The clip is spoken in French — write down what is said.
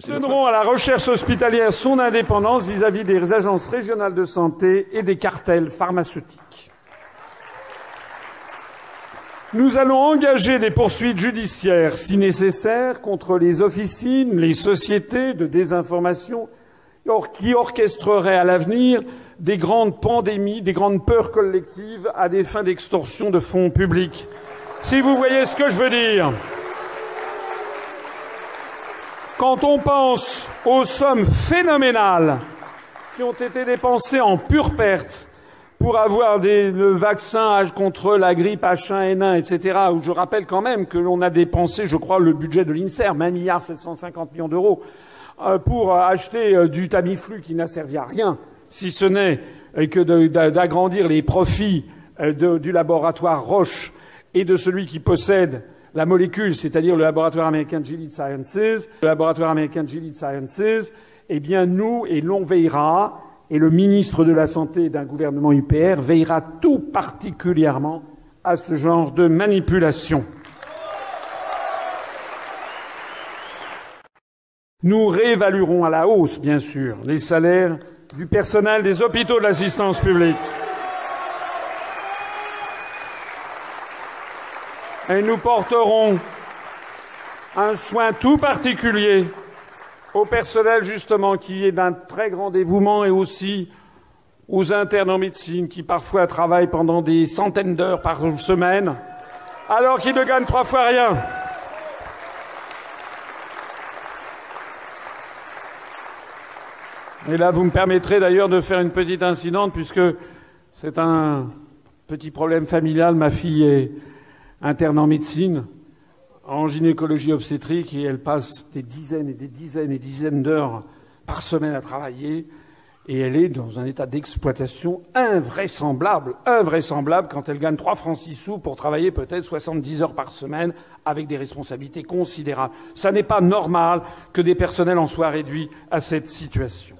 Nous donnerons à la recherche hospitalière son indépendance vis-à-vis des agences régionales de santé et des cartels pharmaceutiques. Nous allons engager des poursuites judiciaires, si nécessaire, contre les officines, les sociétés de désinformation qui orchestreraient à l'avenir des grandes pandémies, des grandes peurs collectives à des fins d'extorsion de fonds publics. Si vous voyez ce que je veux dire. Quand on pense aux sommes phénoménales qui ont été dépensées en pure perte pour avoir le vaccin contre la grippe H1N1, etc., où je rappelle quand même que l'on a dépensé, je crois, le budget de l'INSERM, 1,750 milliard d'euros, pour acheter du Tamiflu qui n'a servi à rien, si ce n'est que d'agrandir les profits du laboratoire Roche et de celui qui possède la molécule, c'est-à-dire le laboratoire américain Gilead Sciences. Le laboratoire américain Gilead Sciences, eh bien nous, et l'on veillera, et le ministre de la Santé d'un gouvernement UPR veillera tout particulièrement à ce genre de manipulation. Nous réévaluerons à la hausse, bien sûr, les salaires du personnel des hôpitaux de l'assistance publique. Et nous porterons un soin tout particulier au personnel, justement, qui est d'un très grand dévouement, et aussi aux internes en médecine qui, parfois, travaillent pendant des centaines d'heures par semaine, alors qu'ils ne gagnent 3 fois rien. Et là, vous me permettrez d'ailleurs de faire une petite incidente, puisque c'est un petit problème familial. Ma fille est interne en médecine, en gynécologie obstétrique, et elle passe des dizaines et des dizaines et dizaines d'heures par semaine à travailler, et elle est dans un état d'exploitation invraisemblable quand elle gagne 3 francs 6 sous pour travailler peut-être 70 heures par semaine avec des responsabilités considérables. Ça n'est pas normal que des personnels en soient réduits à cette situation.